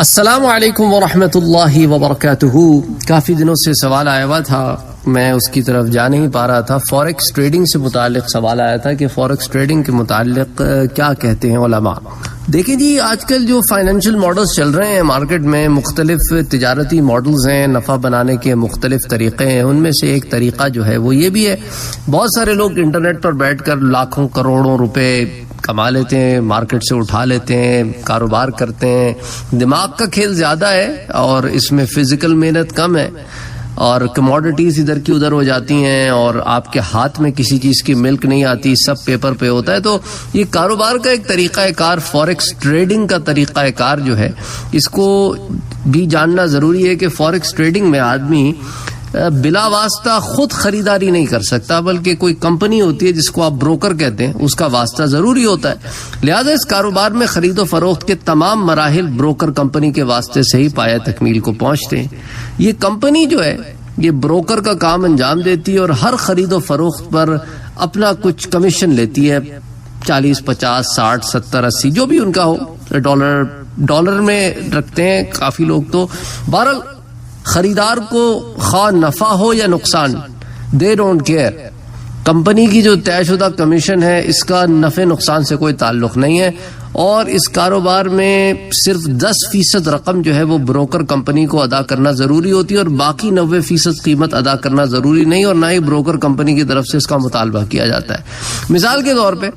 السلام علیکم ورحمۃ اللہ وبرکاتہ. کافی دنوں سے سوال آیا ہوا تھا, میں اس کی طرف جا نہیں پا رہا تھا. فوریکس ٹریڈنگ سے متعلق سوال آیا تھا کہ فوریکس ٹریڈنگ کے متعلق کیا کہتے ہیں علماء. دیکھیں جی, آج کل جو فائنینشیل ماڈلز چل رہے ہیں مارکیٹ میں, مختلف تجارتی ماڈلز ہیں, نفع بنانے کے مختلف طریقے ہیں. ان میں سے ایک طریقہ جو ہے وہ یہ بھی ہے, بہت سارے لوگ انٹرنیٹ پر بیٹھ کر لاکھوں کروڑوں روپے کما لیتے ہیں, مارکیٹ سے اٹھا لیتے ہیں, کاروبار کرتے ہیں. دماغ کا کھیل زیادہ ہے اور اس میں فزیکل محنت کم ہے, اور کموڈیٹیز ادھر کی ادھر ہو جاتی ہیں اور آپ کے ہاتھ میں کسی چیز کی ملک نہیں آتی, سب پیپر پہ ہوتا ہے. تو یہ کاروبار کا ایک طریقہ کار, فوریکس ٹریڈنگ کا طریقہ کار جو ہے, اس کو بھی جاننا ضروری ہے کہ فوریکس ٹریڈنگ میں آدمی بلا واسطہ خود خریداری نہیں کر سکتا, بلکہ کوئی کمپنی ہوتی ہے جس کو آپ بروکر کہتے ہیں, اس کا واسطہ ضروری ہوتا ہے. لہذا اس کاروبار میں خرید و فروخت کے تمام مراحل بروکر کمپنی کے واسطے سے ہی پایہ تکمیل کو پہنچتے ہیں. یہ کمپنی جو ہے یہ بروکر کا کام انجام دیتی ہے اور ہر خرید و فروخت پر اپنا کچھ کمیشن لیتی ہے, 40, 50, 60, 70, 80 جو بھی ان کا ہو. ڈالر میں رکھتے ہیں کافی لوگ. تو بہرحال خریدار کو خواہ نفع ہو یا نقصان, دے ڈونٹ کیئر. کمپنی کی جو طے شدہ کمیشن ہے اس کا نفع نقصان سے کوئی تعلق نہیں ہے, اور اس کاروبار میں صرف 10% رقم جو ہے وہ بروکر کمپنی کو ادا کرنا ضروری ہوتی ہے, اور باقی 90% قیمت ادا کرنا ضروری نہیں, اور نہ ہی بروکر کمپنی کی طرف سے اس کا مطالبہ کیا جاتا ہے. مثال کے طور پہ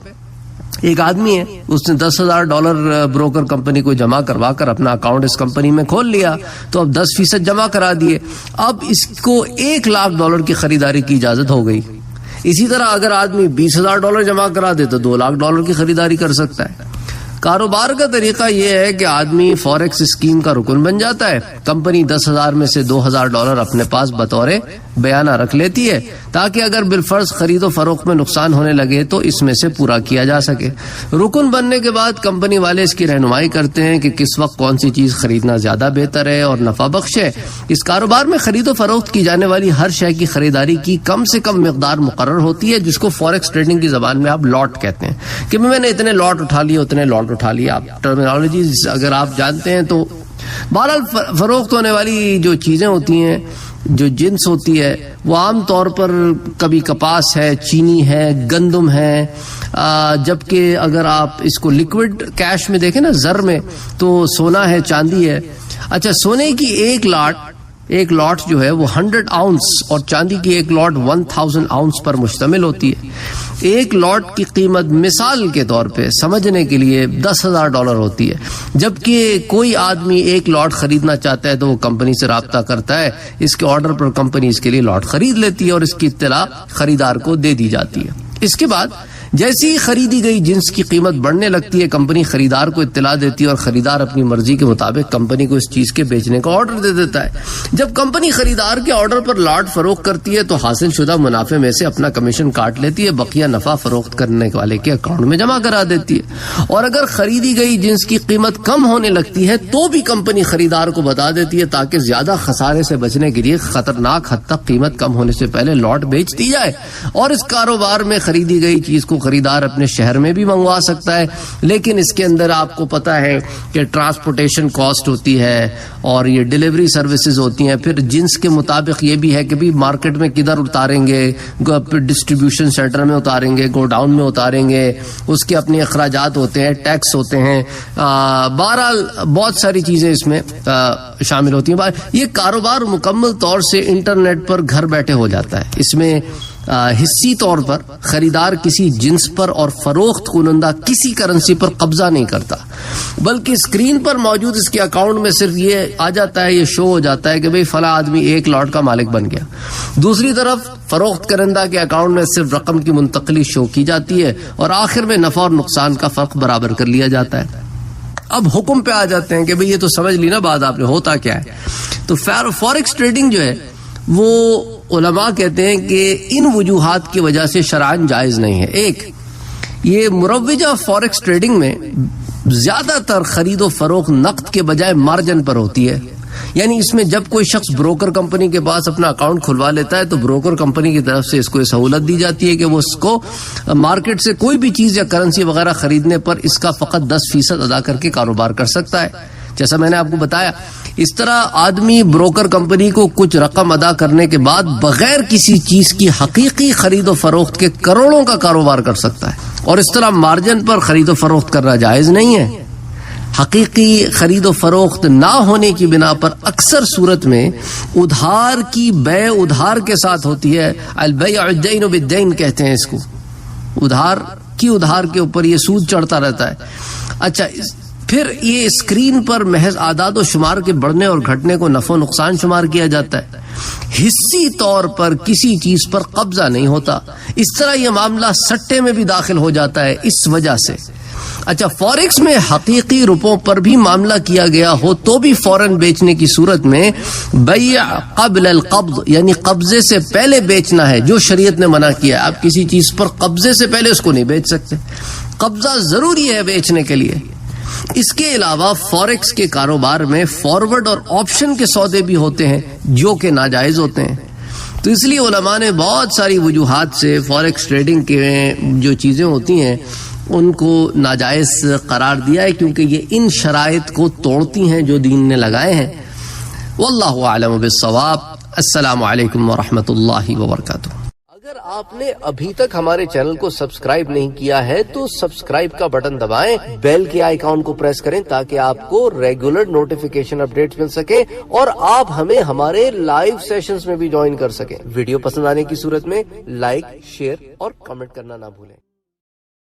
ایک آدمی ہے, اس نے $10,000 بروکر کمپنی کو جمع کروا کر اپنا اکاؤنٹ اس کمپنی میں کھول لیا, تو اب 10% جمع کرا دیے. اب اس کو $1,00,000 کی خریداری کی اجازت ہو گئی. اسی طرح اگر آدمی $20,000 جمع کرا دے تو $2,00,000 کی خریداری کر سکتا ہے. کاروبار کا طریقہ یہ ہے کہ آدمی فوریکس اسکیم کا رکن بن جاتا ہے. کمپنی 10,000 میں سے $2,000 اپنے پاس بطور بیانہ رکھ لیتی ہے, تاکہ اگر بالفرض خرید و فروخت میں نقصان ہونے لگے تو اس میں سے پورا کیا جا سکے. رکن بننے کے بعد کمپنی والے اس کی رہنمائی کرتے ہیں کہ کس وقت کون سی چیز خریدنا زیادہ بہتر ہے اور نفع بخش ہے. اس کاروبار میں خرید و فروخت کی جانے والی ہر شے کی خریداری کی کم سے کم مقدار مقرر ہوتی ہے, جس کو فوریکس ٹریڈنگ کی زبان میں آپ لاٹ کہتے ہیں, کہ میں نے اتنے لاٹ اٹھا لیے, اتنے لاٹ اٹھا لیا. آپ ٹرمینالوجیز اگر آپ جانتے ہیں تو بہرحال فروخت ہونے والی جو چیزیں ہوتی ہیں, جو جنس ہوتی ہے, وہ عام طور پر کبھی کپاس ہے, چینی ہے, گندم ہے, جبکہ اگر آپ اس کو لیکوڈ کیش میں دیکھیں نا, زر میں, تو سونا ہے, چاندی ہے. اچھا, سونے کی ایک لاٹ جو ہے وہ 100 اونس اور چاندی کی ایک لاٹ 1000 اونس پر مشتمل ہوتی ہے. ایک لاٹ کی قیمت مثال کے طور پہ سمجھنے کے لیے $10,000 ہوتی ہے, جبکہ کوئی آدمی ایک لاٹ خریدنا چاہتا ہے تو وہ کمپنی سے رابطہ کرتا ہے, اس کے آرڈر پر کمپنی اس کے لیے لاٹ خرید لیتی ہے اور اس کی اطلاع خریدار کو دے دی جاتی ہے. اس کے بعد جیسی ہی خریدی گئی جنس کی قیمت بڑھنے لگتی ہے, کمپنی خریدار کو اطلاع دیتی ہے اور خریدار اپنی مرضی کے مطابق کمپنی کو اس چیز کے بیچنے کا آرڈر دے دیتا ہے. جب کمپنی خریدار کے آرڈر پر لاٹ فروخت کرتی ہے تو حاصل شدہ منافع میں سے اپنا کمیشن کاٹ لیتی ہے, بقیہ نفع فروخت کرنے والے کے اکاؤنٹ میں جمع کرا دیتی ہے. اور اگر خریدی گئی جنس کی قیمت کم ہونے لگتی ہے تو بھی کمپنی خریدار کو بتا دیتی ہے, تاکہ زیادہ خسارے سے بچنے کے لیے خطرناک حد تک قیمت کم ہونے سے پہلے لاٹ بیچ دی جائے. اور اس کاروبار میں خریدی گئی چیز کو خریدار اپنے شہر میں بھی منگوا سکتا ہے, لیکن اس کے اندر آپ کو پتا ہے کہ ٹرانسپورٹیشن کاسٹ ہوتی ہے اور یہ ڈیلیوری سروسز ہوتی ہیں. پھر جنس کے مطابق یہ بھی ہے کہ بھی مارکیٹ میں کدھر اتاریں گے, ڈسٹریبیوشن سینٹر میں اتاریں گے, گو ڈاؤن میں اتاریں گے, اس کے اپنے اخراجات ہوتے ہیں, ٹیکس ہوتے ہیں. بہرحال بہت ساری چیزیں اس میں شامل ہوتی ہیں. یہ کاروبار مکمل طور سے انٹرنیٹ پر گھر بیٹھے ہو جاتا ہے. اس میں حصی طور پر خریدار کسی جنس پر اور فروخت کنندہ کسی کرنسی پر قبضہ نہیں کرتا, بلکہ اسکرین پر موجود اس کے اکاؤنٹ میں صرف یہ آ جاتا ہے, یہ شو ہو جاتا ہے کہ بھئی فلاں آدمی ایک لاٹ کا مالک بن گیا. دوسری طرف فروخت کرندہ کے اکاؤنٹ میں صرف رقم کی منتقلی شو کی جاتی ہے, اور آخر میں نفع اور نقصان کا فرق برابر کر لیا جاتا ہے. اب حکم پہ آ جاتے ہیں کہ بھئی یہ تو سمجھ لی نا بات آپ نے, ہوتا کیا ہے. تو فوریکس ٹریڈنگ جو ہے وہ علماء کہتے ہیں کہ ان وجوہات کی وجہ سے شرعاً جائز نہیں ہے. ایک, یہ مروجہ فوریکس ٹریڈنگ میں زیادہ تر خرید و فروخت نقد کے بجائے مارجن پر ہوتی ہے. یعنی اس میں جب کوئی شخص بروکر کمپنی کے پاس اپنا اکاؤنٹ کھلوا لیتا ہے تو بروکر کمپنی کی طرف سے اس کو یہ سہولت دی جاتی ہے کہ وہ اس کو مارکیٹ سے کوئی بھی چیز یا کرنسی وغیرہ خریدنے پر اس کا فقط 10% ادا کر کے کاروبار کر سکتا ہے. جیسا میں نے آپ کو بتایا، اس طرح آدمی بروکر کمپنی کو کچھ رقم ادا کرنے کے بعد بغیر کسی چیز کی حقیقی خرید و فروخت کے کروڑوں کا کاروبار کر سکتا ہے، اور اس طرح مارجن پر خرید و فروخت کرنا جائز نہیں ہے۔ حقیقی خرید و فروخت نہ ہونے کی بنا پر اکثر صورت میں ادھار کی بے ادھار کے ساتھ ہوتی ہے، البیع الدین بالدین کہتے ہیں اس کو، ادھار کی ادھار کے اوپر یہ سود چڑھتا رہتا ہے۔ اچھا، پھر یہ اسکرین پر محض اعداد و شمار کے بڑھنے اور گھٹنے کو نفع و نقصان شمار کیا جاتا ہے، حصی طور پر کسی چیز پر قبضہ نہیں ہوتا۔ اس طرح یہ معاملہ سٹے میں بھی داخل ہو جاتا ہے اس وجہ سے۔ اچھا، فوریکس میں حقیقی روپوں پر بھی معاملہ کیا گیا ہو تو بھی فوراً بیچنے کی صورت میں بیع قبل القبض، یعنی قبضے سے پہلے بیچنا ہے، جو شریعت نے منع کیا ہے۔ آپ کسی چیز پر قبضے سے پہلے اس کو نہیں بیچ سکتے، قبضہ ضروری ہے بیچنے کے لیے۔ اس کے علاوہ فوریکس کے کاروبار میں فارورڈ اور آپشن کے سودے بھی ہوتے ہیں جو کہ ناجائز ہوتے ہیں۔ تو اس لیے علماء نے بہت ساری وجوہات سے فوریکس ٹریڈنگ کے جو چیزیں ہوتی ہیں ان کو ناجائز قرار دیا ہے، کیونکہ یہ ان شرائط کو توڑتی ہیں جو دین نے لگائے ہیں۔ واللہ اعلم بالصواب۔ السلام علیکم ورحمۃ اللہ وبرکاتہ۔ اگر آپ نے ابھی تک ہمارے چینل کو سبسکرائب نہیں کیا ہے تو سبسکرائب کا بٹن دبائیں، بیل کے آئیکن کو پریس کریں تاکہ آپ کو ریگولر نوٹیفیکیشن اپڈیٹس مل سکے اور آپ ہمیں ہمارے لائیو سیشنز میں بھی جوائن کر سکیں۔ ویڈیو پسند آنے کی صورت میں لائک، شیئر اور کمنٹ کرنا نہ بھولیں۔